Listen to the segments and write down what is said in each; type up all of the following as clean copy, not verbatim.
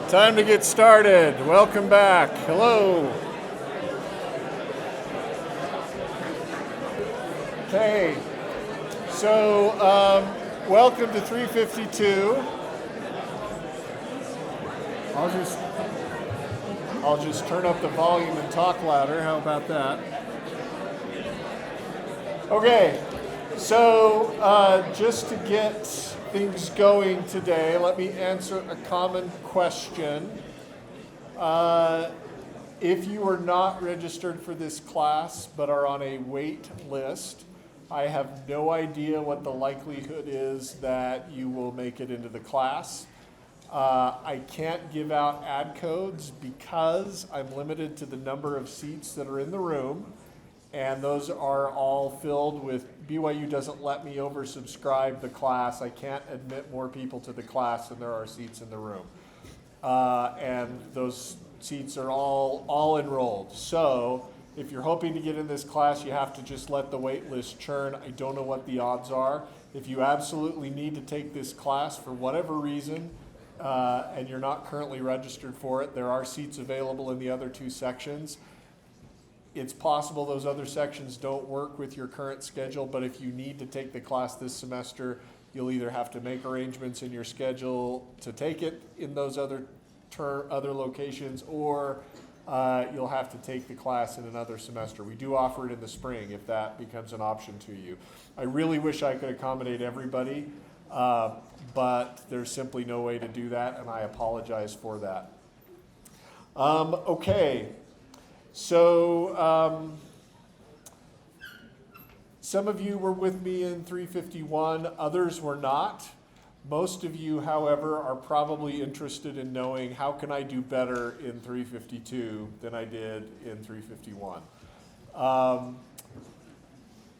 Time to get started. Welcome back. Hello. Okay. So, welcome to 352. I'll just turn up the volume and talk louder. How about that? Okay. So, just to get things going today, let me answer a common question. If you are not registered for this class but are on a wait list, I have no idea what the likelihood is that you will make it into the class. I can't give out ad codes because I'm limited to the number of seats that are in the room, and those are all filled with, BYU doesn't let me oversubscribe the class. I can't admit more people to the class than there are seats in the room. And those seats are all enrolled. So if you're hoping to get in this class, you have to just let the wait list churn. I don't know what the odds are. If you absolutely need to take this class for whatever reason, and you're not currently registered for it, there are seats available in the other two sections. It's possible those other sections don't work with your current schedule, but if you need to take the class this semester, you'll either have to make arrangements in your schedule to take it in those other locations, or you'll have to take the class in another semester. We do offer it in the spring if that becomes an option to you. I really wish I could accommodate everybody, but there's simply no way to do that, and I apologize for that. Okay. So some of you were with me in 351, others were not. Most of you, however, are probably interested in knowing how can I do better in 352 than I did in 351.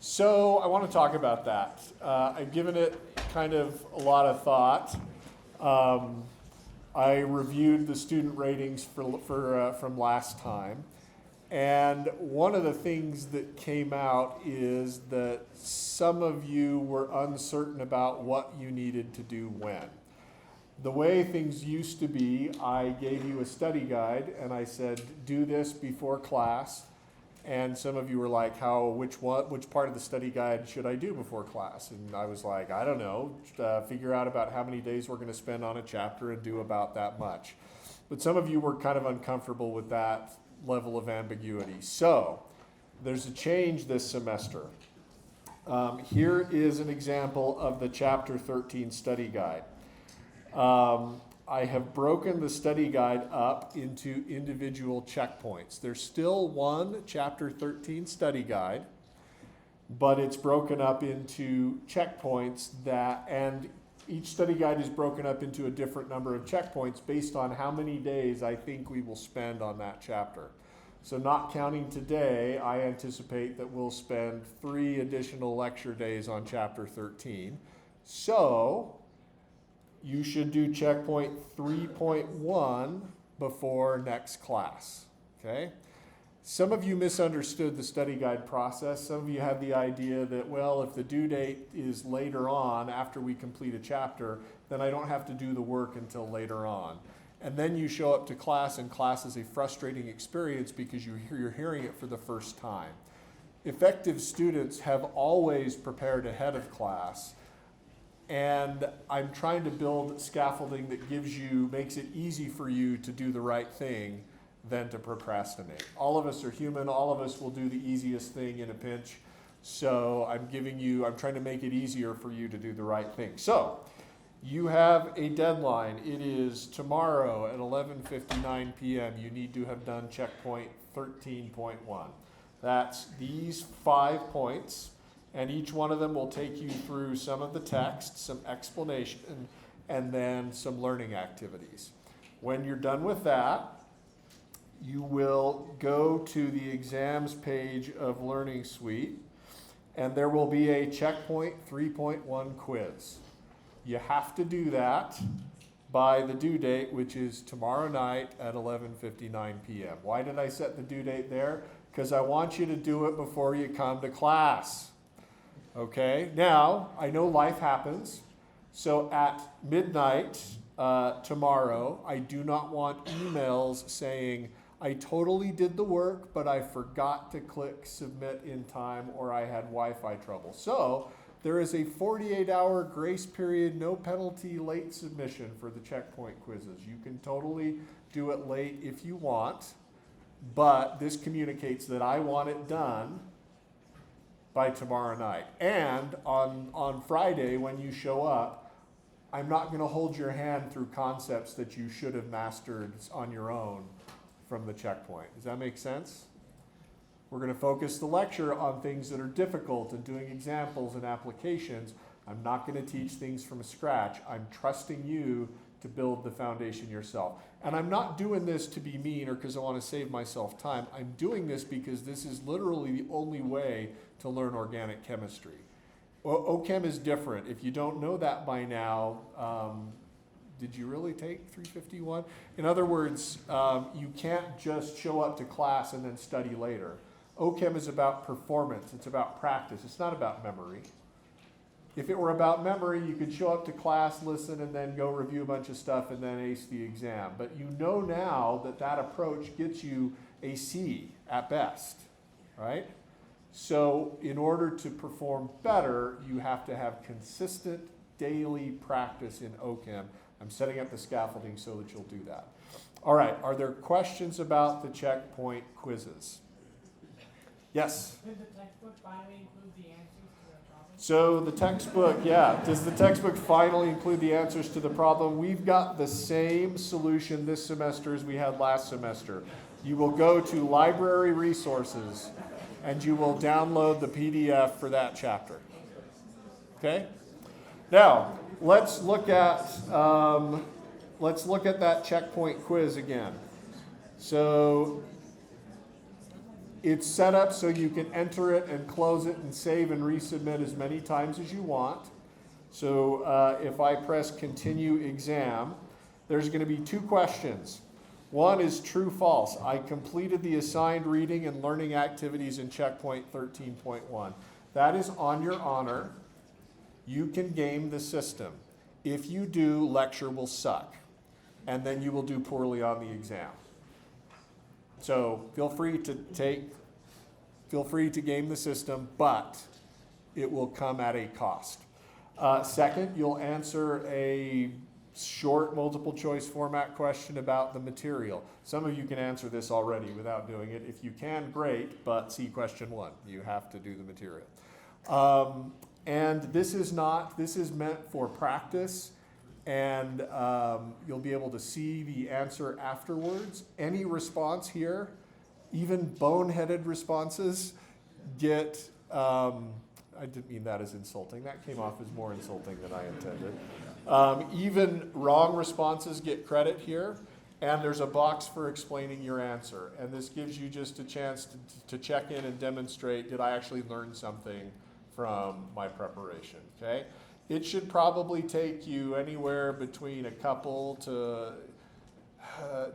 So I want to talk about that. I've given it kind of a lot of thought. I reviewed the student ratings from last time. And one of the things that came out is that some of you were uncertain about what you needed to do when. The way things used to be, I gave you a study guide and I said, do this before class. And some of you were like, which part of the study guide should I do before class? And I was like, I don't know, figure out about how many days we're going to spend on a chapter and do about that much. But some of you were kind of uncomfortable with that level of ambiguity. So there's a change this semester. Here is an example of the Chapter 13 study guide. I have broken the study guide up into individual checkpoints. There's still one Chapter 13 study guide, but it's broken up into checkpoints and each study guide is broken up into a different number of checkpoints based on how many days I think we will spend on that chapter. So not counting today, I anticipate that we'll spend 3 additional lecture days on Chapter 13. So you should do checkpoint 3.1 before next class, okay? Some of you misunderstood the study guide process. Some of you had the idea that, well, if the due date is later on after we complete a chapter, then I don't have to do the work until later on. And then you show up to class, and class is a frustrating experience because you're hearing it for the first time. Effective students have always prepared ahead of class, and I'm trying to build scaffolding that makes it easy for you to do the right thing than to procrastinate. All of us are human. All of us will do the easiest thing in a pinch. So I'm trying to make it easier for you to do the right thing. So you have a deadline. It is tomorrow at 11:59 p.m. You need to have done checkpoint 13.1. That's these 5 points, and each one of them will take you through some of the text, some explanation, and then some learning activities. When you're done with that, you will go to the exams page of Learning Suite, and there will be a checkpoint 3.1 quiz. You have to do that by the due date, which is tomorrow night at 11:59 p.m. Why did I set the due date there? Because I want you to do it before you come to class. Okay? Now, I know life happens, so at midnight tomorrow. I do not want emails saying, I totally did the work, but I forgot to click submit in time, or I had Wi-Fi trouble. So there is a 48-hour grace period, no penalty late submission for the checkpoint quizzes. You can totally do it late if you want, but this communicates that I want it done by tomorrow night. And on Friday, when you show up, I'm not going to hold your hand through concepts that you should have mastered on your own from the checkpoint. Does that make sense? We're going to focus the lecture on things that are difficult and doing examples and applications. I'm not going to teach things from scratch. I'm trusting you to build the foundation yourself. And I'm not doing this to be mean or because I want to save myself time. I'm doing this because this is literally the only way to learn organic chemistry. OChem is different. If you don't know that by now, did you really take 351? In other words, you can't just show up to class and then study later. OChem is about performance. It's about practice. It's not about memory. If it were about memory, you could show up to class, listen, and then go review a bunch of stuff and then ace the exam. But you know now that that approach gets you a C at best, right? So in order to perform better, you have to have consistent daily practice in OChem. I'm setting up the scaffolding so that you'll do that. All right, are there questions about the checkpoint quizzes? Yes? Did the textbook finally include the answers to the problem? So the textbook, yeah. Does the textbook finally include the answers to the problem? We've got the same solution this semester as we had last semester. You will go to library resources and you will download the PDF for that chapter. Okay? Now, let's look at that checkpoint quiz again. So it's set up so you can enter it and close it and save and resubmit as many times as you want. So if I press continue exam, there's going to be 2 questions. One is true, false. I completed the assigned reading and learning activities in checkpoint 13.1. That is on your honor. You can game the system. If you do, lecture will suck. And then you will do poorly on the exam. So feel free to game the system, but it will come at a cost. Second, you'll answer a short multiple choice format question about the material. Some of you can answer this already without doing it. If you can, great, but see question 1. You have to do the material. And this is meant for practice, and you'll be able to see the answer afterwards. Any response here, even boneheaded responses, get, I didn't mean that as insulting. That came off as more insulting than I intended. Even wrong responses get credit here, and there's a box for explaining your answer. And this gives you just a chance to check in and demonstrate, did I actually learn something from my preparation, okay? It should probably take you anywhere between a couple to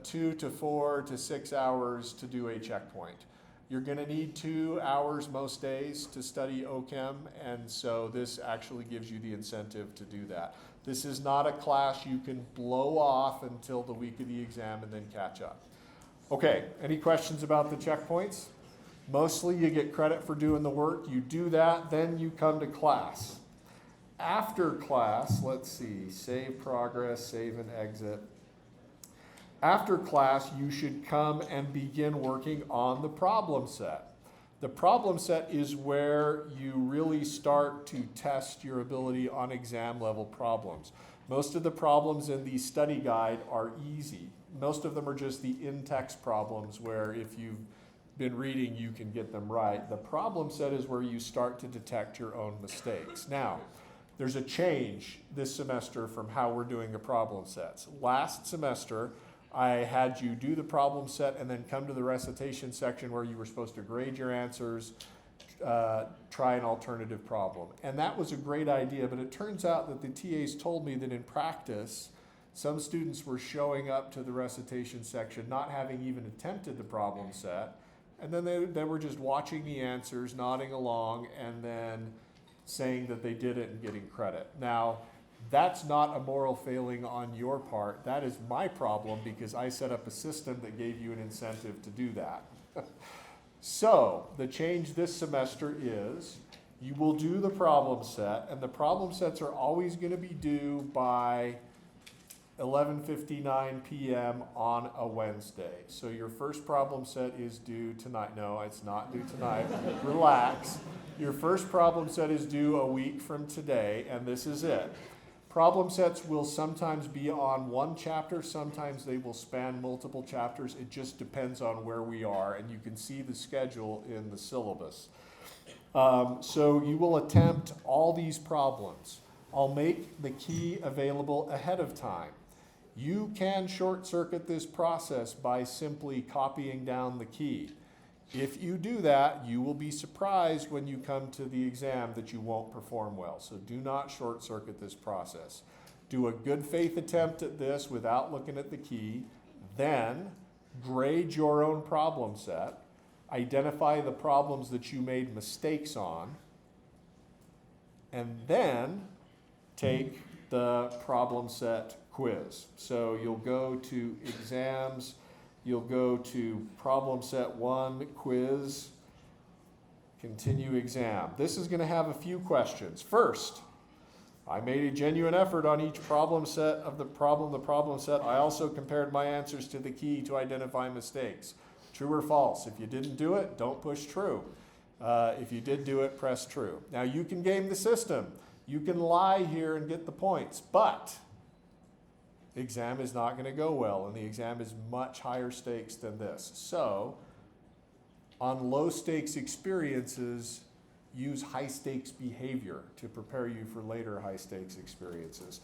2 to 4 to 6 hours to do a checkpoint. You're going to need 2 hours most days to study OChem, and so this actually gives you the incentive to do that. This is not a class you can blow off until the week of the exam and then catch up. Okay, any questions about the checkpoints? Mostly you get credit for doing the work. You do that, then you come to class. After class, let's see, save progress, save and exit. After class, you should come and begin working on the problem set. The problem set is where you really start to test your ability on exam level problems. Most of the problems in the study guide are easy. Most of them are just the in-text problems where if you've been reading, you can get them right. The problem set is where you start to detect your own mistakes. Now, there's a change this semester from how we're doing the problem sets. Last semester, I had you do the problem set and then come to the recitation section where you were supposed to grade your answers, try an alternative problem. And that was a great idea, but it turns out that the TAs told me that in practice, some students were showing up to the recitation section not having even attempted the problem set, and then they were just watching the answers, nodding along, and then saying that they did it and getting credit. Now, That's not a moral failing on your part. That is my problem because I set up a system that gave you an incentive to do that. So the change this semester is you will do the problem set, and the problem sets are always going to be due by 11:59 p.m. on a Wednesday. So your first problem set is due tonight. No, it's not due tonight. Relax. Your first problem set is due a week from today, and this is it. Problem sets will sometimes be on one chapter, sometimes they will span multiple chapters. It just depends on where we are, and you can see the schedule in the syllabus. So you will attempt all these problems. I'll make the key available ahead of time. You can short circuit this process by simply copying down the key. If you do that, you will be surprised when you come to the exam that you won't perform well. So do not short circuit this process. Do a good faith attempt at this without looking at the key. Then grade your own problem set. Identify the problems that you made mistakes on. And then take the problem set quiz. So you'll go to exams. You'll go to problem set 1, quiz, continue exam. This is going to have a few questions. First, I made a genuine effort on each problem set of the problem set. I also compared my answers to the key to identify mistakes. True or false? If you didn't do it, don't push true. If you did do it, press true. Now you can game the system. You can lie here and get the points, but the exam is not going to go well, and the exam is much higher stakes than this. So, on low stakes experiences, use high stakes behavior to prepare you for later high stakes experiences.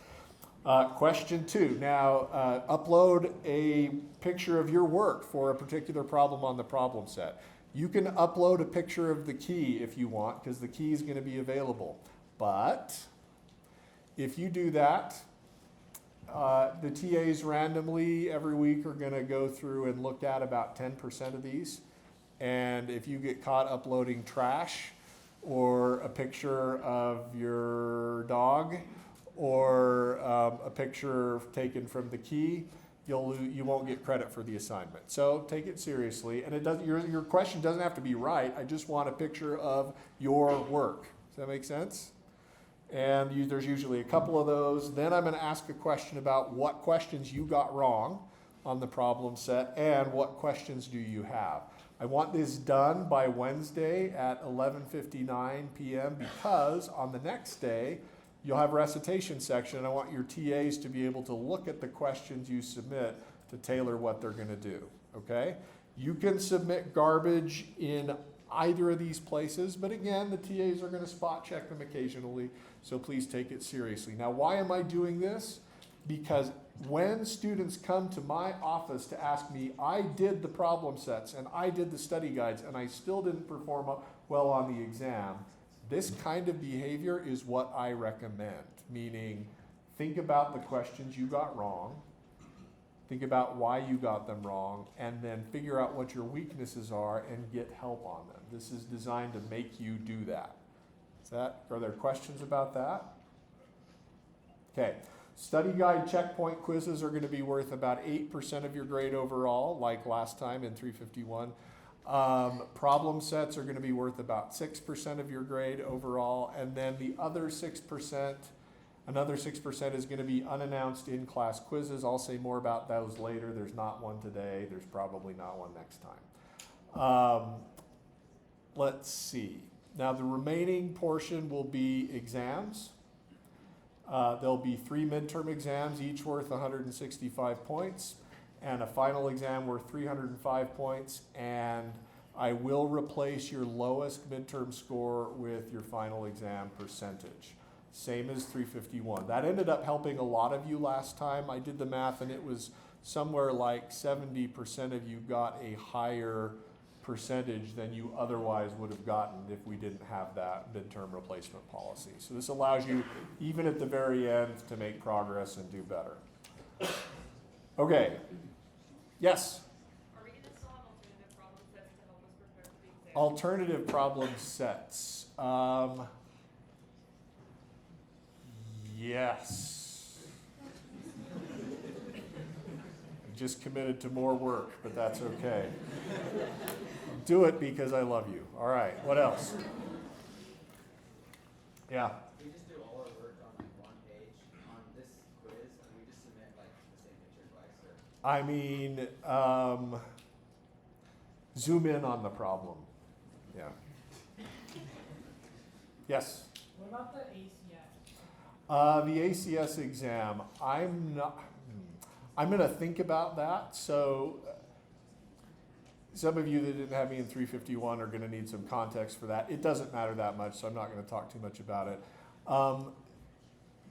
Question 2. Now, upload a picture of your work for a particular problem on the problem set. You can upload a picture of the key if you want, because the key is going to be available. But if you do that, the TAs randomly every week are going to go through and look at about 10% of these. And if you get caught uploading trash or a picture of your dog or a picture taken from the key, you won't get credit for the assignment. So take it seriously. And your question doesn't have to be right. I just want a picture of your work. Does that make sense? And there's usually a couple of those. Then I'm going to ask a question about what questions you got wrong on the problem set and what questions do you have. I want this done by Wednesday at 11:59 p.m. because on the next day you'll have recitation section, and I want your TAs to be able to look at the questions you submit to tailor what they're going to do, okay? You can submit garbage in either of these places, but again, the TAs are going to spot check them occasionally, so please take it seriously. Now, why am I doing this? Because when students come to my office to ask me, I did the problem sets and I did the study guides and I still didn't perform well on the exam, this kind of behavior is what I recommend, meaning think about the questions you got wrong, think about why you got them wrong, and then figure out what your weaknesses are and get help on them. This is designed to make you do that. Are there questions about that? Okay. Study guide checkpoint quizzes are going to be worth about 8% of your grade overall, like last time in 351. Problem sets are going to be worth about 6% of your grade overall, and then the other 6%, another 6% is going to be unannounced in-class quizzes. I'll say more about those later. There's not one today. There's probably not one next time. Let's see. Now the remaining portion will be exams. There'll be 3 midterm exams, each worth 165 points, and a final exam worth 305 points, and I will replace your lowest midterm score with your final exam percentage. Same as 351. That ended up helping a lot of you last time. I did the math, and it was somewhere like 70% of you got a higher percentage than you otherwise would have gotten if we didn't have that midterm replacement policy. So this allows you, even at the very end, to make progress and do better. Okay. Yes? Are we going to still have alternative problem sets to help us prepare for the exam? Alternative problem sets. Yes. Just committed to more work, but that's okay. Do it because I love you. All right, what else? Yeah. We just do all our work on like one page on this quiz, and we just submit like the same picture twice. Or I mean, zoom in on the problem. Yeah. Yes? What about the ACS? The ACS exam, I'm going to think about that. So some of you that didn't have me in 351 are going to need some context for that. It doesn't matter that much, so I'm not going to talk too much about it.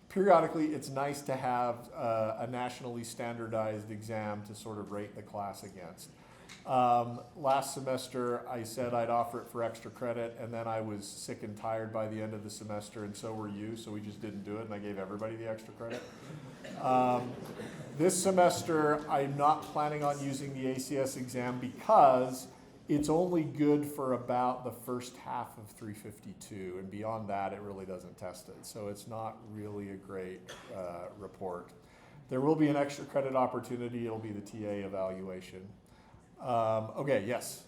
Periodically, it's nice to have a nationally standardized exam to sort of rate the class against. Last semester, I said I'd offer it for extra credit, and then I was sick and tired by the end of the semester, and so were you, so we just didn't do it, and I gave everybody the extra credit. This semester, I'm not planning on using the ACS exam because it's only good for about the first half of 352, and beyond that, it really doesn't test it. So it's not really a great report. There will be an extra credit opportunity. It'll be the TA evaluation. Okay, yes?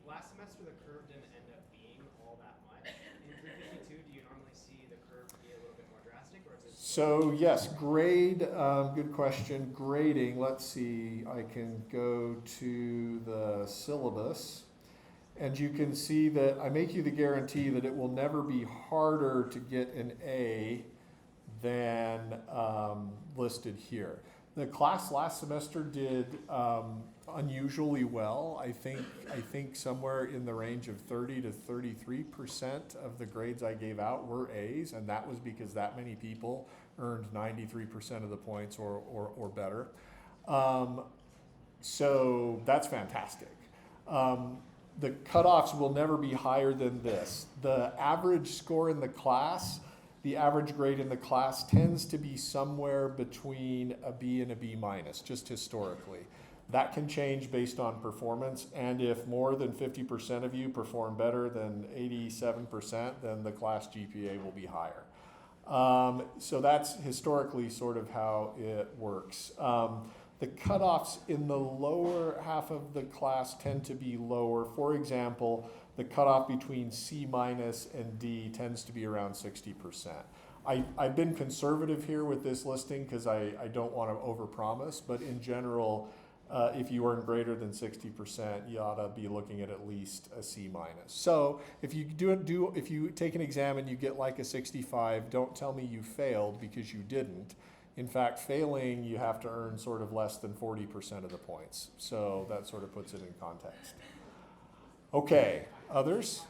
Last semester, the curve didn't end up being all that much. In 352, do you normally see the curve be a little bit more drastic, or is it? So yes, grade, good question. Grading, let's see, I can go to the syllabus, and you can see that I make you the guarantee that it will never be harder to get an A than listed here. The class last semester did unusually well. I think somewhere in the range of 30 to 33% of the grades I gave out were A's, and that was because that many people earned 93% of the points or better. So that's fantastic. The cutoffs will never be higher than this. The average score in the class, the average grade in the class tends to be somewhere between a B and a B minus, just historically. That can change based on performance, and if more than 50% of you perform better than 87%, then the class GPA will be higher. So that's historically sort of how it works. The cutoffs in the lower half of the class tend to be lower. For example, the cutoff between C minus and D tends to be around 60%. I've been conservative here with this listing because I don't want to overpromise, but in general, if you earn greater than 60%, you ought to be looking at least a C minus. So if you if you take an exam and you get like a 65, don't tell me you failed because you didn't. In fact, failing, you have to earn sort of less than 40% of the points. So that sort of puts it in context. Okay, others?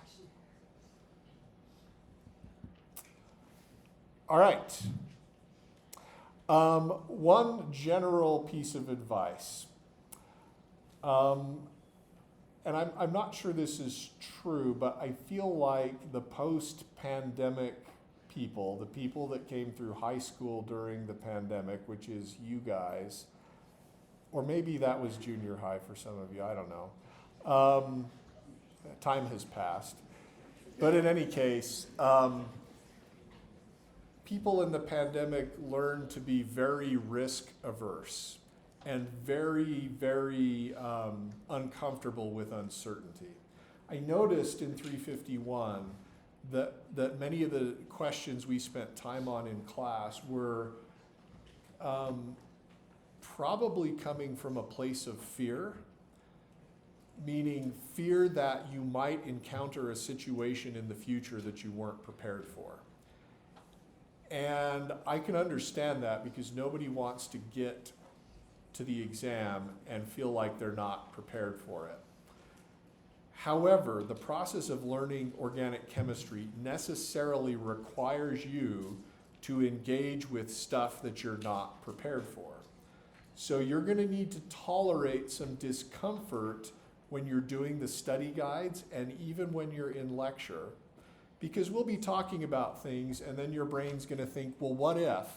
All right. One general piece of advice. And I'm not sure this is true, but I feel like the post-pandemic people, the people that came through high school during the pandemic, which is you guys, or maybe that was junior high for some of you, I don't know. Time has passed. But in any case, people in the pandemic learned to be very risk averse and very, very uncomfortable with uncertainty. I noticed in 351 that many of the questions we spent time on in class were probably coming from a place of fear, meaning fear that you might encounter a situation in the future that you weren't prepared for. And I can understand that because nobody wants to get to the exam and feel like they're not prepared for it. However, the process of learning organic chemistry necessarily requires you to engage with stuff that you're not prepared for. So you're going to need to tolerate some discomfort when you're doing the study guides and even when you're in lecture, because we'll be talking about things and then your brain's going to think, well, what if?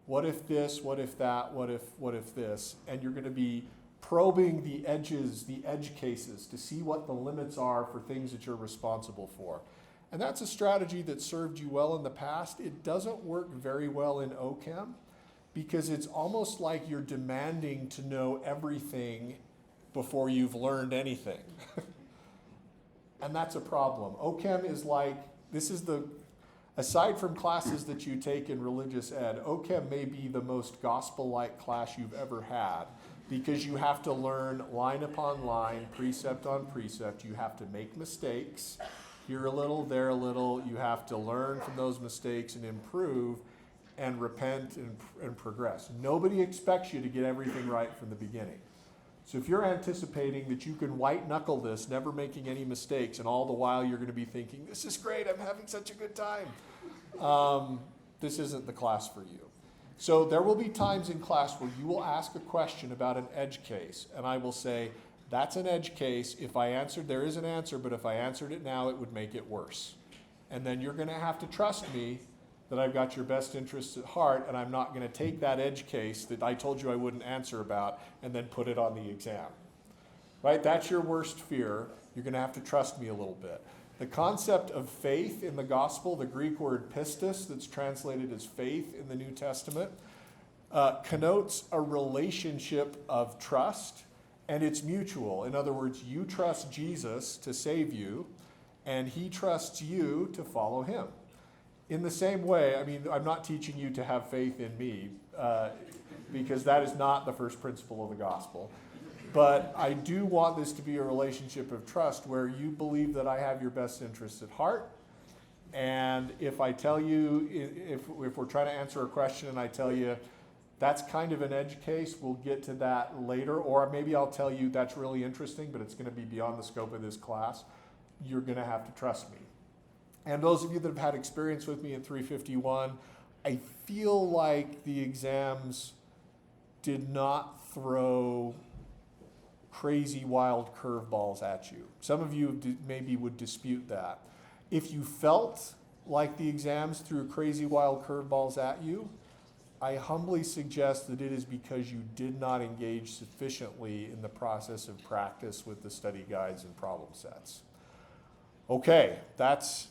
What if this? What if that? What if this? And you're going to be probing the edges, the edge cases, to see what the limits are for things that you're responsible for. And that's a strategy that served you well in the past. It doesn't work very well in OChem because it's almost like you're demanding to know everything before you've learned anything. And that's a problem. OChem is like, aside from classes that you take in religious ed, OChem may be the most gospel-like class you've ever had because you have to learn line upon line, precept on precept. You have to make mistakes, here a little, there a little. You have to learn from those mistakes and improve and repent and progress. Nobody expects you to get everything right from the beginning. So if you're anticipating that you can white knuckle this, never making any mistakes, and all the while you're going to be thinking, this is great, I'm having such a good time, this isn't the class for you. So there will be times in class where you will ask a question about an edge case, and I will say, that's an edge case. If I answered, there is an answer, but if I answered it now, it would make it worse. And then you're going to have to trust me that I've got your best interests at heart, and I'm not going to take that edge case that I told you I wouldn't answer about and then put it on the exam. Right? That's your worst fear. You're going to have to trust me a little bit. The concept of faith in the gospel, the Greek word pistis, that's translated as faith in the New Testament, connotes a relationship of trust, and it's mutual. In other words, you trust Jesus to save you, and he trusts you to follow him. In the same way, I mean, I'm not teaching you to have faith in me, because that is not the first principle of the gospel. But I do want this to be a relationship of trust where you believe that I have your best interests at heart. And if I tell you, if we're trying to answer a question and I tell you, that's kind of an edge case, we'll get to that later. Or maybe I'll tell you that's really interesting, but it's going to be beyond the scope of this class. You're going to have to trust me. And those of you that have had experience with me in 351, I feel like the exams did not throw crazy wild curveballs at you. Some of you maybe would dispute that. If you felt like the exams threw crazy wild curveballs at you, I humbly suggest that it is because you did not engage sufficiently in the process of practice with the study guides and problem sets. Okay, that's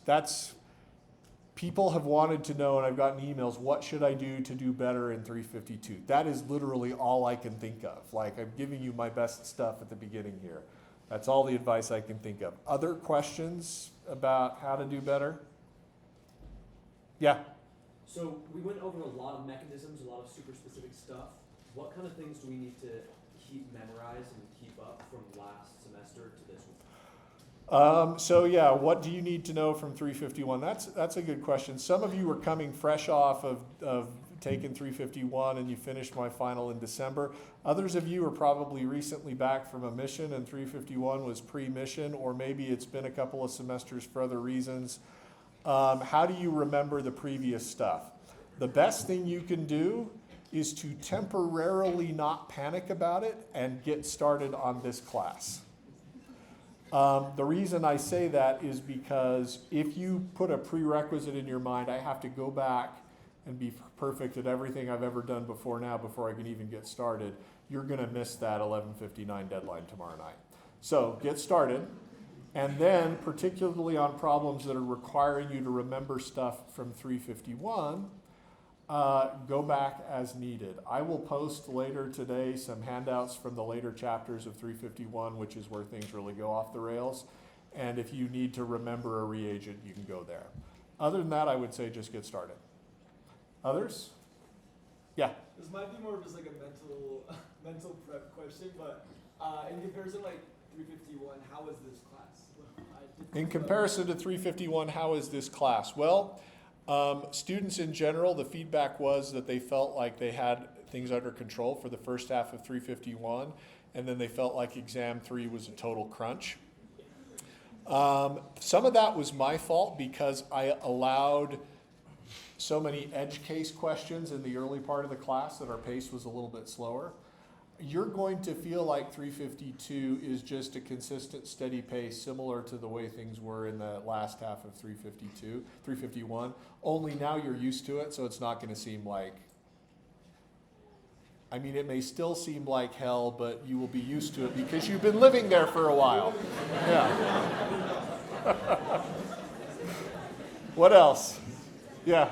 people have wanted to know, and I've gotten emails, what should I do to do better in 352? That is literally all I can think of. Like, I'm giving you my best stuff at the beginning here. That's all the advice I can think of. Other questions about how to do better? Yeah? So we went over a lot of mechanisms, a lot of super specific stuff. What kind of things do we need to keep memorized and keep up from last semester to this one? What do you need to know from 351? That's a good question. Some of you were coming fresh off of taking 351 and you finished my final in December. Others of you are probably recently back from a mission and 351 was pre-mission, or maybe it's been a couple of semesters for other reasons. How do you remember the previous stuff? The best thing you can do is to temporarily not panic about it and get started on this class. The reason I say that is because if you put a prerequisite in your mind, I have to go back and be perfect at everything I've ever done before now before I can even get started, you're going to miss that 11:59 deadline tomorrow night. So get started, and then particularly on problems that are requiring you to remember stuff from 351, go back as needed. I will post later today some handouts from the later chapters of 351, which is where things really go off the rails. And if you need to remember a reagent, you can go there. Other than that, I would say just get started. Others? Yeah. This might be more of just like a mental prep question, but in comparison, like 351, how is this class? In comparison to 351, how is this class? Well, students in general, the feedback was that they felt like they had things under control for the first half of 351, and then they felt like exam 3 was a total crunch. Some of that was my fault because I allowed so many edge case questions in the early part of the class that our pace was a little bit slower. You're going to feel like 352 is just a consistent, steady pace, similar to the way things were in the last half of 351. Only now you're used to it, so it's not going to seem like, I mean, it may still seem like hell, but you will be used to it because you've been living there for a while. Yeah. What else? Yeah.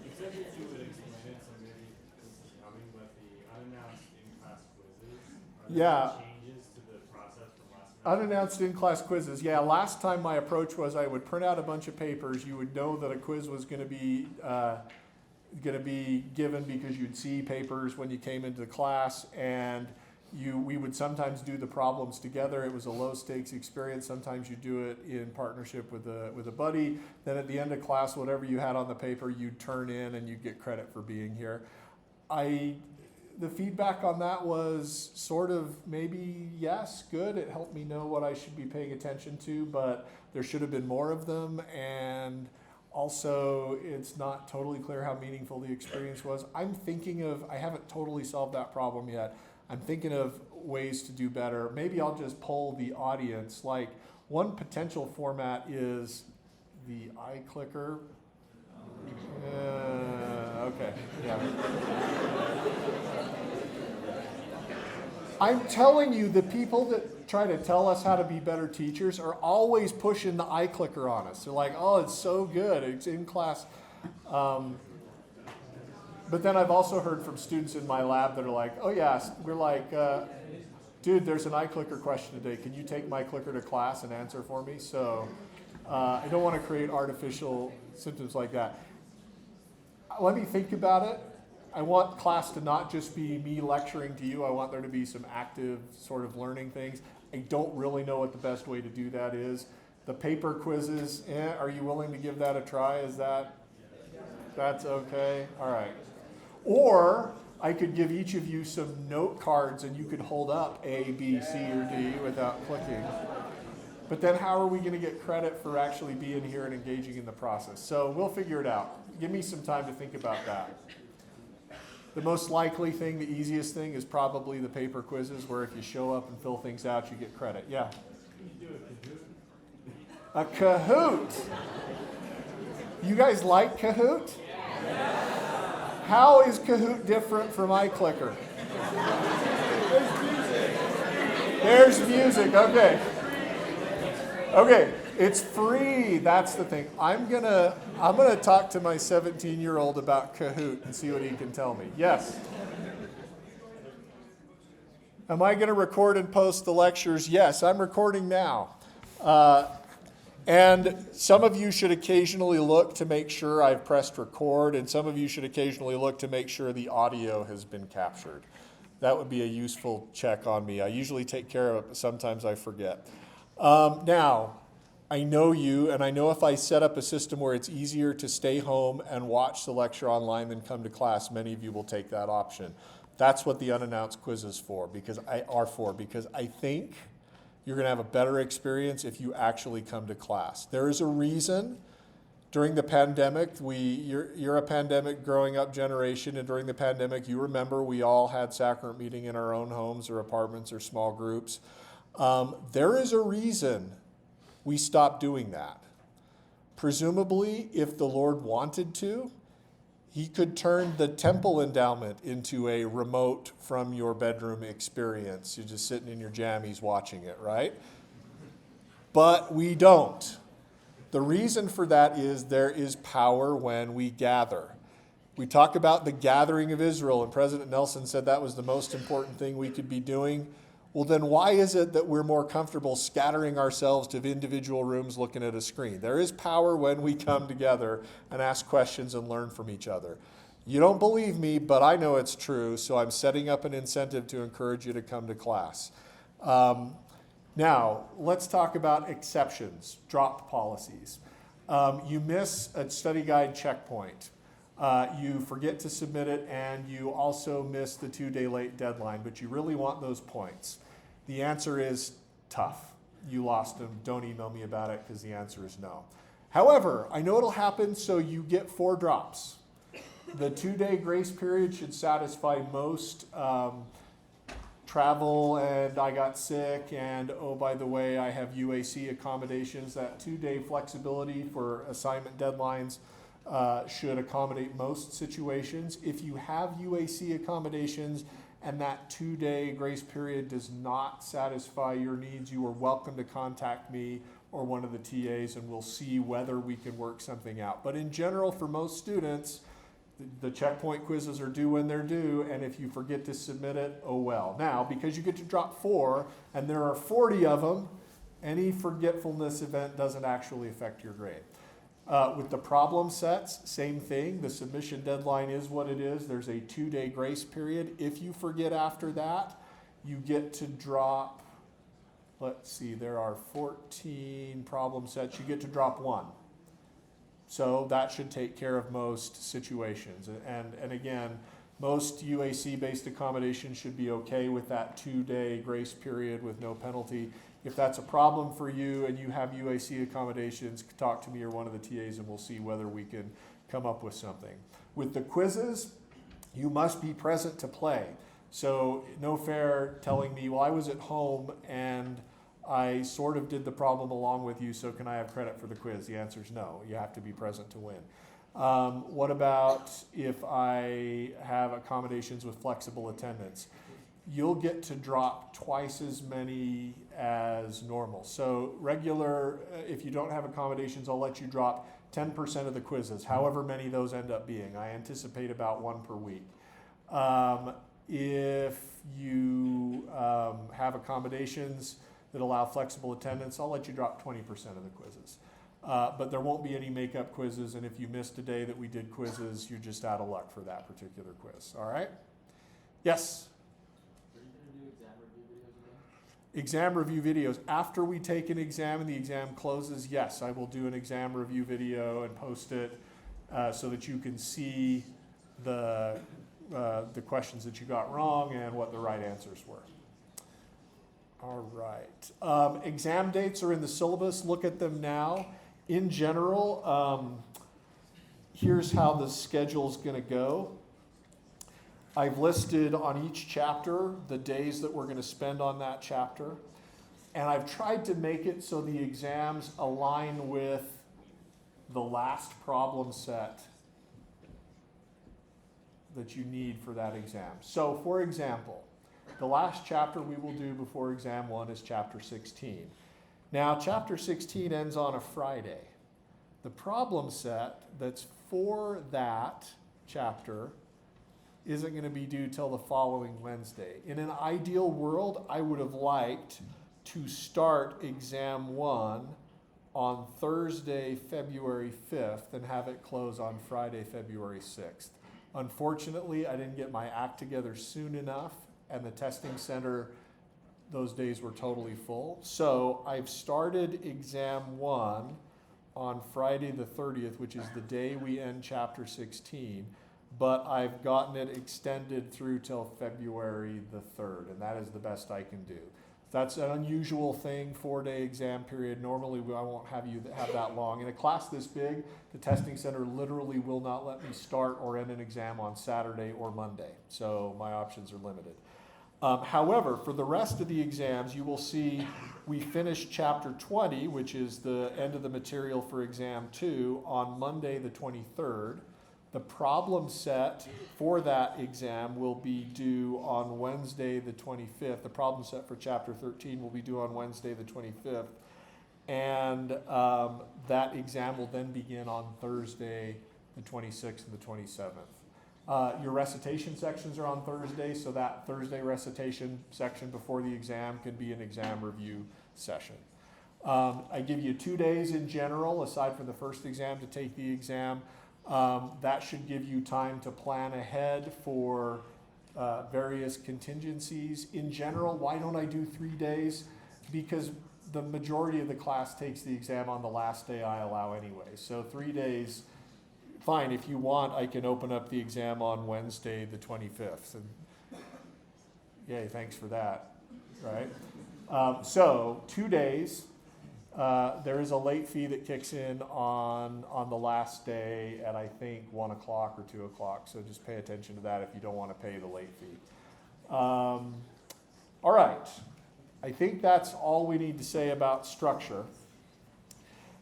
You said that you would explain it, so maybe this is coming, but the unannounced in-class quizzes, are there Yeah. any changes to the process from last semester? Unannounced in-class quizzes. Yeah, last time my approach was I would print out a bunch of papers. You would know that a quiz was going to be given because you'd see papers when you came into the class, and we would sometimes do the problems together. It was a low stakes experience. Sometimes you do it in partnership with a buddy. Then at the end of class, whatever you had on the paper, you'd turn in and you'd get credit for being here. The feedback on that was sort of maybe yes, good. It helped me know what I should be paying attention to, but there should have been more of them, and also it's not totally clear how meaningful the experience was. I haven't totally solved that problem yet. I'm thinking of ways to do better. Maybe I'll just poll the audience. Like, one potential format is the iClicker. Okay, yeah. I'm telling you, the people that try to tell us how to be better teachers are always pushing the iClicker on us. They're like, oh, it's so good, it's in class. But then I've also heard from students in my lab that are like, oh yeah, we're like, dude, there's an iClicker question today. Can you take my clicker to class and answer for me? So I don't want to create artificial symptoms like that. Let me think about it. I want class to not just be me lecturing to you. I want there to be some active sort of learning things. I don't really know what the best way to do that is. The paper quizzes, are you willing to give that a try? That's okay? All right. Or I could give each of you some note cards and you could hold up A, B, C, or D without clicking. But then how are we going to get credit for actually being here and engaging in the process? So we'll figure it out. Give me some time to think about that. The most likely thing, the easiest thing, is probably the paper quizzes, where if you show up and fill things out, you get credit. Yeah? Can you do A Kahoot. You guys like Kahoot? How is Kahoot different from iClicker? There's music. Okay. Okay. It's free. That's the thing. I'm gonna talk to my 17-year-old about Kahoot and see what he can tell me. Yes. Am I gonna record and post the lectures? Yes, I'm recording now. And some of you should occasionally look to make sure I've pressed record, and some of you should occasionally look to make sure the audio has been captured. That would be a useful check on me. I usually take care of it, but sometimes I forget. Now, I know you, and I know if I set up a system where it's easier to stay home and watch the lecture online than come to class, many of you will take that option. That's what the unannounced quiz is for, because I think you're going to have a better experience if you actually come to class. There is a reason during the pandemic, you're a pandemic growing up generation, and during the pandemic, you remember we all had sacrament meeting in our own homes or apartments or small groups. There is a reason we stopped doing that. Presumably, if the Lord wanted to, he could turn the temple endowment into a remote from your bedroom experience. You're just sitting in your jammies watching it, right? But we don't. The reason for that is there is power when we gather. We talk about the gathering of Israel, and President Nelson said that was the most important thing we could be doing. Well, then why is it that we're more comfortable scattering ourselves to individual rooms looking at a screen? There is power when we come together and ask questions and learn from each other. You don't believe me, but I know it's true, so I'm setting up an incentive to encourage you to come to class. Now, let's talk about exceptions, dropped policies. You miss a study guide checkpoint. You forget to submit it, and you also miss the 2-day late deadline, but you really want those points. The answer is tough. You lost them. Don't email me about it, because the answer is no. However, I know it'll happen, so you get 4 drops. The 2-day grace period should satisfy most travel, and I got sick, and oh, by the way, I have UAC accommodations. That 2-day flexibility for assignment deadlines should accommodate most situations. If you have UAC accommodations and that 2-day grace period does not satisfy your needs, you are welcome to contact me or one of the TAs, and we'll see whether we can work something out. But in general, for most students, the checkpoint quizzes are due when they're due, and if you forget to submit it, oh well. Now, because you get to drop 4, and there are 40 of them, any forgetfulness event doesn't actually affect your grade. With the problem sets, same thing. The submission deadline is what it is. There's a 2-day grace period. If you forget after that, you get to drop, let's see, there are 14 problem sets. You get to drop 1. So that should take care of most situations. And again, most UAC-based accommodations should be okay with that 2-day grace period with no penalty. If that's a problem for you and you have UAC accommodations, talk to me or one of the TAs and we'll see whether we can come up with something. With the quizzes, you must be present to play. So no fair telling me, well, I was at home and I sort of did the problem along with you, so can I have credit for the quiz? The answer is no. You have to be present to win. What about if I have accommodations with flexible attendance? You'll get to drop twice as many as normal. So regular, if you don't have accommodations, I'll let you drop 10% of the quizzes, however many those end up being. I anticipate about 1 per week. If you have accommodations that allow flexible attendance, I'll let you drop 20% of the quizzes. But there won't be any makeup quizzes, and if you missed a day that we did quizzes, you're just out of luck for that particular quiz. All right? Yes? Exam review videos. After we take an exam and the exam closes, yes, I will do an exam review video and post it so that you can see the questions that you got wrong and what the right answers were. All right. Exam dates are in the syllabus. Look at them now. In general, here's how the schedule's going to go. I've listed on each chapter the days that we're going to spend on that chapter. And I've tried to make it so the exams align with the last problem set that you need for that exam. So, for example, the last chapter we will do before exam 1 is chapter 16. Now, chapter 16 ends on a Friday. The problem set that's for that chapter isn't going to be due till the following Wednesday. In an ideal world, I would have liked to start exam 1 on Thursday, February 5th and have it close on Friday, February 6th. Unfortunately, I didn't get my act together soon enough, and the testing center, those days were totally full. So I've started exam 1 on Friday the 30th, which is the day we end chapter 16, but I've gotten it extended through till February the 3rd, and that is the best I can do. That's an unusual thing, 4-day exam period. Normally, I won't have you have that long. In a class this big, the testing center literally will not let me start or end an exam on Saturday or Monday, so my options are limited. However, for the rest of the exams, you will see we finished chapter 20, which is the end of the material for exam 2, on Monday the 23rd. The problem set for that exam will be due on Wednesday the 25th. The problem set for chapter 13 will be due on Wednesday the 25th. And that exam will then begin on Thursday the 26th and the 27th. Your recitation sections are on Thursday, so that Thursday recitation section before the exam can be an exam review session. I give you 2 days in general, aside from the first exam, to take the exam. That should give you time to plan ahead for various contingencies. In general, why don't I do 3 days? Because the majority of the class takes the exam on the last day I allow anyway. So 3 days, fine. If you want, I can open up the exam on Wednesday the 25th. And yay, thanks for that, right? So 2 days. There is a late fee that kicks in on the last day at, I think, 1 o'clock or 2 o'clock. So just pay attention to that if you don't want to pay the late fee. All right. I think that's all we need to say about structure.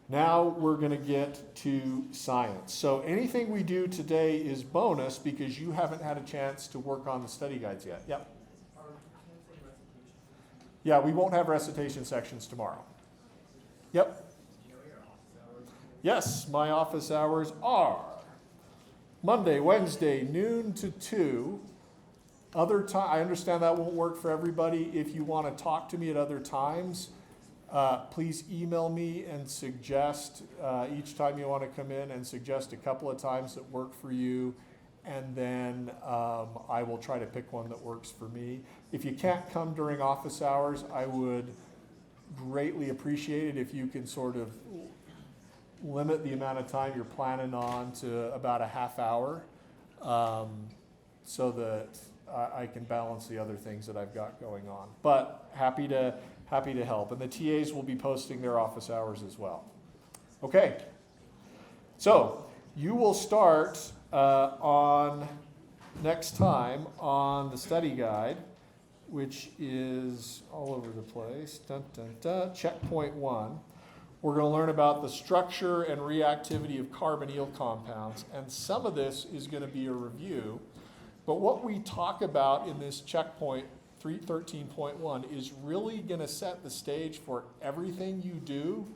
Now we're going to get to science. So anything we do today is bonus because you haven't had a chance to work on the study guides yet. Yep. Yeah, we won't have recitation sections tomorrow. Yep. Do you know what your office hours are? Yes, my office hours are Monday, Wednesday, noon to 2. Other time, I understand that won't work for everybody. If you want to talk to me at other times, please email me and suggest each time you want to come in and suggest a couple of times that work for you. And then I will try to pick one that works for me. If you can't come during office hours, I would greatly appreciate it if you can sort of limit the amount of time you're planning on to about a half hour, so that I can balance the other things that I've got going on. But happy to help. And the TAs will be posting their office hours as well. Okay. So you will start on next time on the study guide, which is all over the place. Dun, dun, dun. Checkpoint 1. We're going to learn about the structure and reactivity of carbonyl compounds. And some of this is going to be a review. But what we talk about in this checkpoint 313.1 is really going to set the stage for everything you do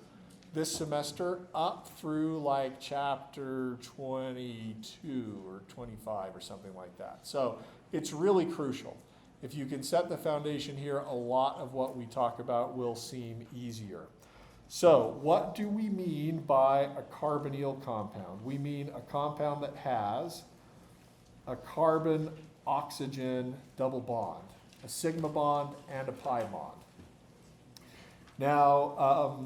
this semester up through like chapter 22 or 25 or something like that. So it's really crucial. If you can set the foundation here, a lot of what we talk about will seem easier. So what do we mean by a carbonyl compound? We mean a compound that has a carbon-oxygen double bond, a sigma bond and a pi bond. Now,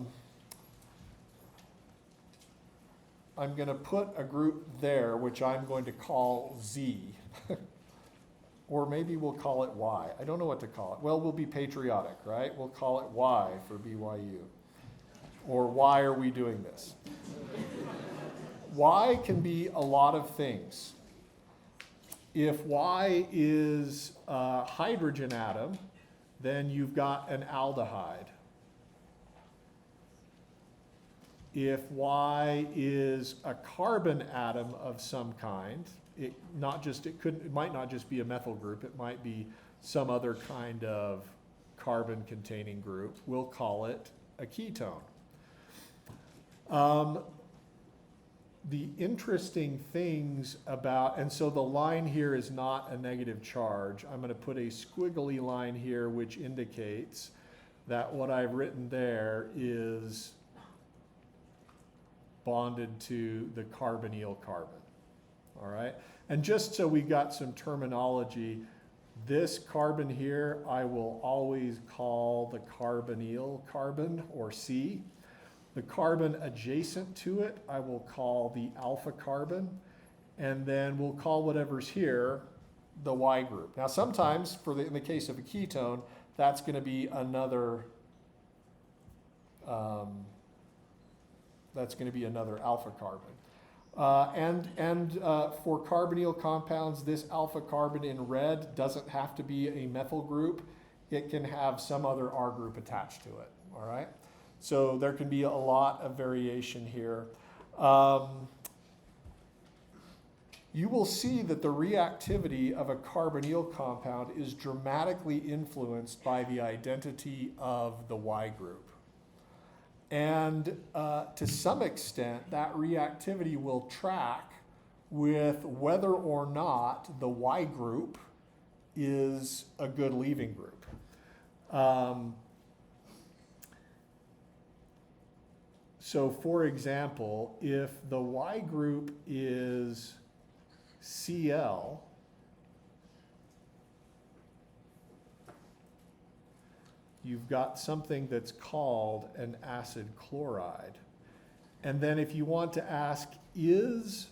I'm going to put a group there, which I'm going to call Z. Or maybe we'll call it Y. I don't know what to call it. Well, we'll be patriotic, right? We'll call it Y for BYU. Or why are we doing this? Y can be a lot of things. If Y is a hydrogen atom, then you've got an aldehyde. If Y is a carbon atom of some kind, it might not just be a methyl group, it might be some other kind of carbon containing group. We'll call it a ketone. The interesting things about, and so the line here is not a negative charge. I'm going to put a squiggly line here which indicates that what I've written there is bonded to the carbonyl carbon. All right? And just so we got some terminology, this carbon here I will always call the carbonyl carbon, or C. The carbon adjacent to it I will call the alpha carbon, and then we'll call whatever's here the Y group. Now sometimes, in the case of a ketone, that's going to be another alpha carbon. For carbonyl compounds, this alpha carbon in red doesn't have to be a methyl group. It can have some other R group attached to it, all right? So there can be a lot of variation here. You will see that the reactivity of a carbonyl compound is dramatically influenced by the identity of the Y group. And to some extent, that reactivity will track with whether or not the Y group is a good leaving group. So for example, if the Y group is Cl, you've got something that's called an acid chloride. And then if you want to ask, is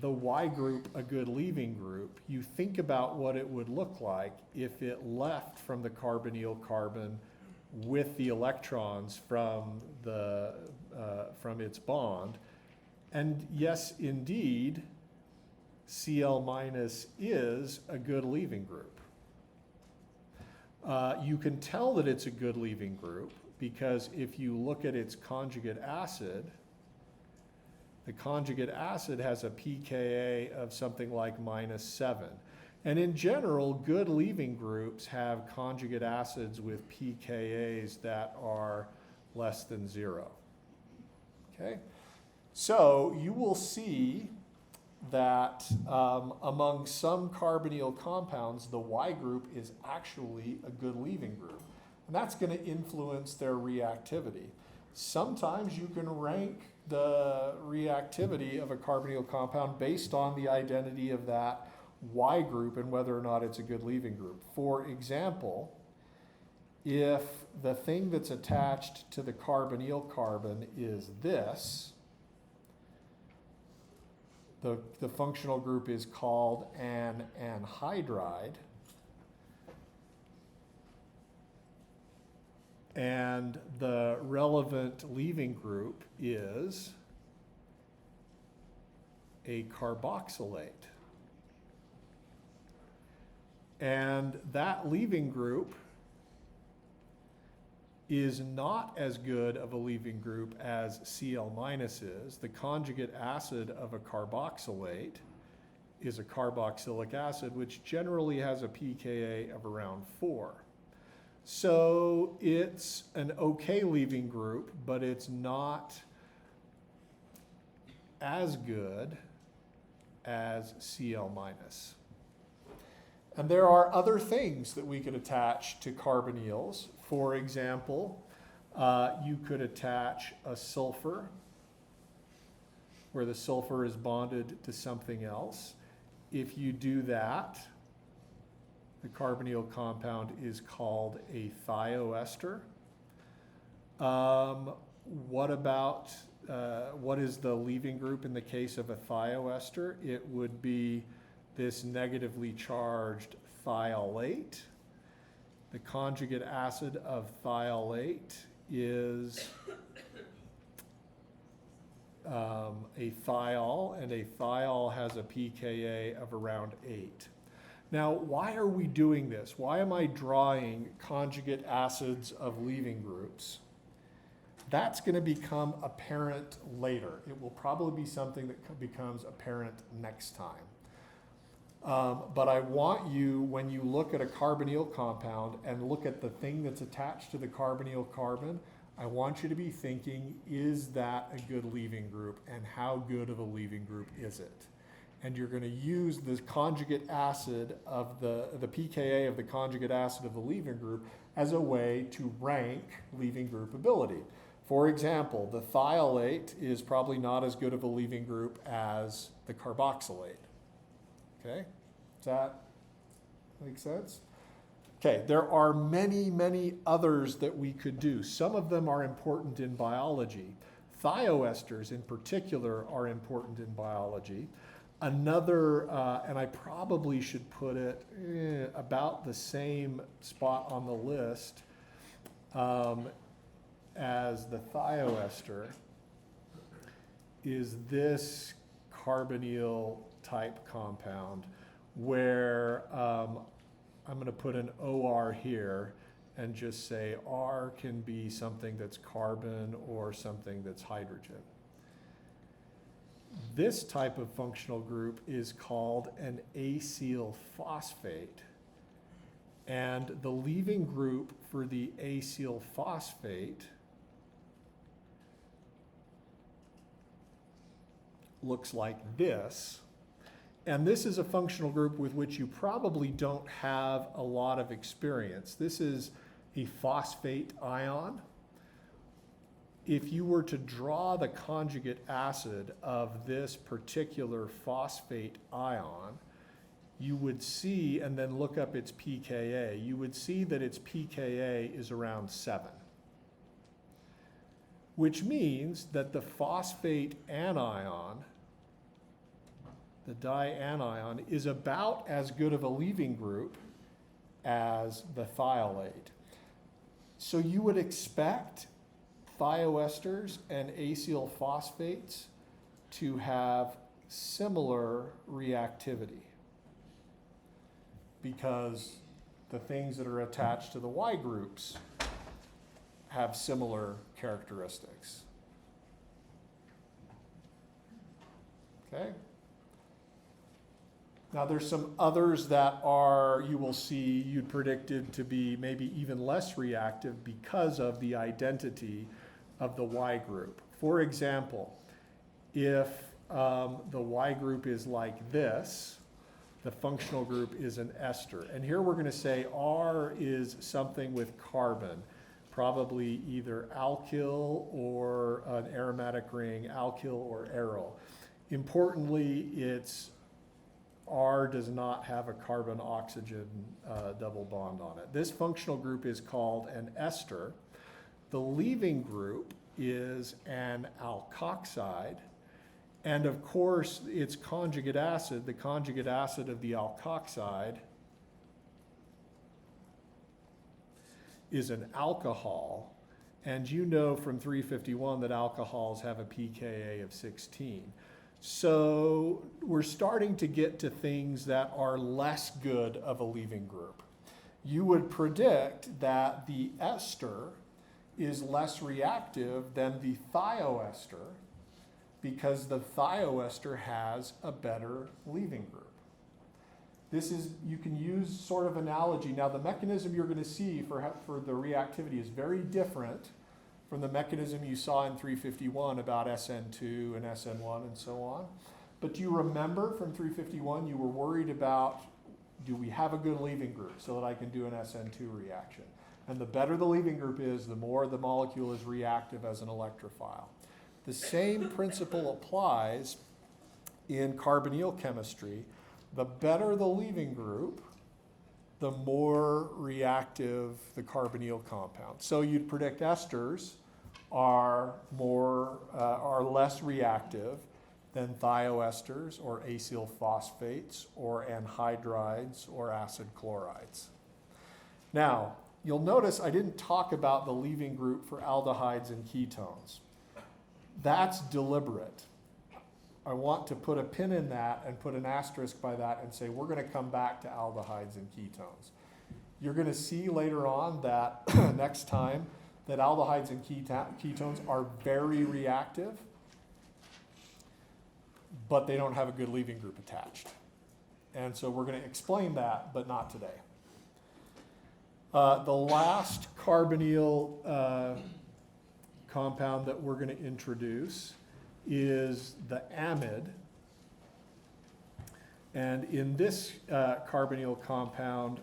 the Y group a good leaving group, you think about what it would look like if it left from the carbonyl carbon with the electrons from its bond. And yes, indeed, Cl- is a good leaving group. You can tell that it's a good leaving group because if you look at its conjugate acid, the conjugate acid has a pKa of something like -7. And in general, good leaving groups have conjugate acids with pKa's that are less than 0. Okay? So you will see that among some carbonyl compounds, the Y group is actually a good leaving group. And that's going to influence their reactivity. Sometimes you can rank the reactivity of a carbonyl compound based on the identity of that Y group and whether or not it's a good leaving group. For example, if the thing that's attached to the carbonyl carbon is this, the functional group is called an anhydride. And the relevant leaving group is a carboxylate. And that leaving group is not as good of a leaving group as Cl- is. The conjugate acid of a carboxylate is a carboxylic acid, which generally has a pKa of around 4. So it's an okay leaving group, but it's not as good as Cl-. And there are other things that we could attach to carbonyls. For example, you could attach a sulfur, where the sulfur is bonded to something else. If you do that, the carbonyl compound is called a thioester. What about, what is the leaving group in the case of a thioester? It would be this negatively charged thiolate. The conjugate acid of thiolate is a thiol, and a thiol has a pKa of around 8. Now, why are we doing this? Why am I drawing conjugate acids of leaving groups? That's going to become apparent later. It will probably be something that becomes apparent next time. But I want you, when you look at a carbonyl compound and look at the thing that's attached to the carbonyl carbon, I want you to be thinking, is that a good leaving group, and how good of a leaving group is it? And you're going to use the conjugate acid of the pKa of the conjugate acid of the leaving group as a way to rank leaving group ability. For example, the thiolate is probably not as good of a leaving group as the carboxylate. Okay, does that make sense? Okay, there are many, many others that we could do. Some of them are important in biology. Thioesters in particular are important in biology. Another, and I probably should put it about the same spot on the list as the thioester, is this carbonyl type compound where I'm going to put an OR here and just say R can be something that's carbon or something that's hydrogen. This type of functional group is called an acyl phosphate. And the leaving group for the acyl phosphate looks like this. And this is a functional group with which you probably don't have a lot of experience. This is a phosphate ion. If you were to draw the conjugate acid of this particular phosphate ion, you would see, and then look up its pKa, you would see that its pKa is around 7. Which means that the phosphate anion, the dianion, is about as good of a leaving group as the thiolate. So you would expect thioesters and acyl phosphates to have similar reactivity because the things that are attached to the Y groups have similar characteristics. Okay? Now there's some others that are, you will see, you'd predicted to be maybe even less reactive because of the identity of the Y group. For example, if the Y group is like this, the functional group is an ester. And here we're going to say R is something with carbon, probably either alkyl or an aromatic ring, alkyl or aryl. Importantly, R does not have a carbon-oxygen double bond on it. This functional group is called an ester. The leaving group is an alkoxide. And of course, its conjugate acid, the conjugate acid of the alkoxide, is an alcohol. And you know from 351 that alcohols have a pKa of 16. So we're starting to get to things that are less good of a leaving group. You would predict that the ester is less reactive than the thioester, because the thioester has a better leaving group. This is, you can use sort of analogy. Now the mechanism you're going to see for the reactivity is very different from the mechanism you saw in 351 about SN2 and SN1 and so on. But do you remember from 351 you were worried about, do we have a good leaving group so that I can do an SN2 reaction? And the better the leaving group is, the more the molecule is reactive as an electrophile. The same principle applies in carbonyl chemistry. The better the leaving group, the more reactive the carbonyl compound. So you'd predict esters are less reactive than thioesters or acyl phosphates or anhydrides or acid chlorides. Now, you'll notice I didn't talk about the leaving group for aldehydes and ketones. That's deliberate. I want to put a pin in that and put an asterisk by that and say we're going to come back to aldehydes and ketones. You're going to see later on that next time that aldehydes and ketones are very reactive, but they don't have a good leaving group attached. And so we're going to explain that, but not today. The last carbonyl compound that we're going to introduce is the amide. And in this carbonyl compound,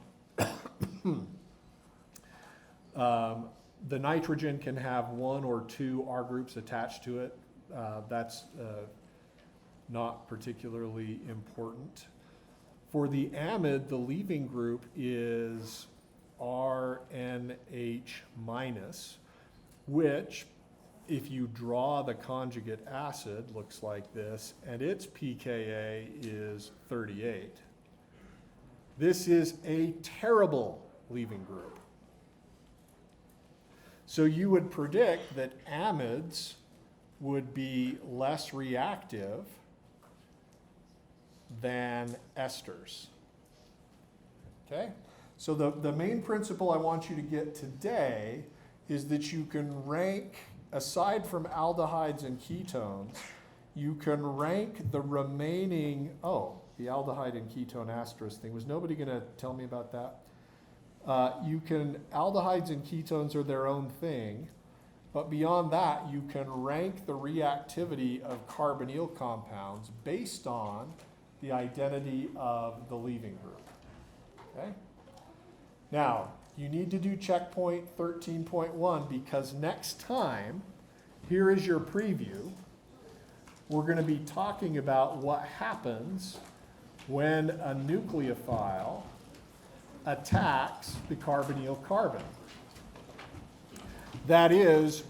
the nitrogen can have one or two R groups attached to it. That's not particularly important. For the amide, the leaving group is RNH-, which, if you draw the conjugate acid, looks like this, and its pKa is 38. This is a terrible leaving group. So you would predict that amides would be less reactive than esters. Okay? So the main principle I want you to get today is that you can rank, aside from aldehydes and ketones, you can rank the remaining, the aldehyde and ketone asterisk thing. Was nobody going to tell me about that? Aldehydes and ketones are their own thing, but beyond that, you can rank the reactivity of carbonyl compounds based on the identity of the leaving group. Okay? Now, you need to do checkpoint 13.1 because next time, here is your preview. We're going to be talking about what happens when a nucleophile attacks the carbonyl carbon. That is,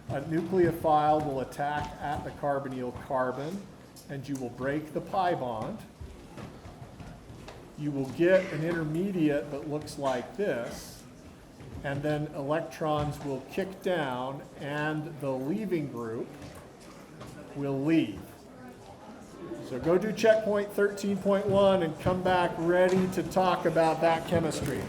a nucleophile will attack at the carbonyl carbon, and you will break the pi bond. You will get an intermediate that looks like this, and then electrons will kick down, and the leaving group will leave. So go do checkpoint 13.1 and come back ready to talk about that chemistry.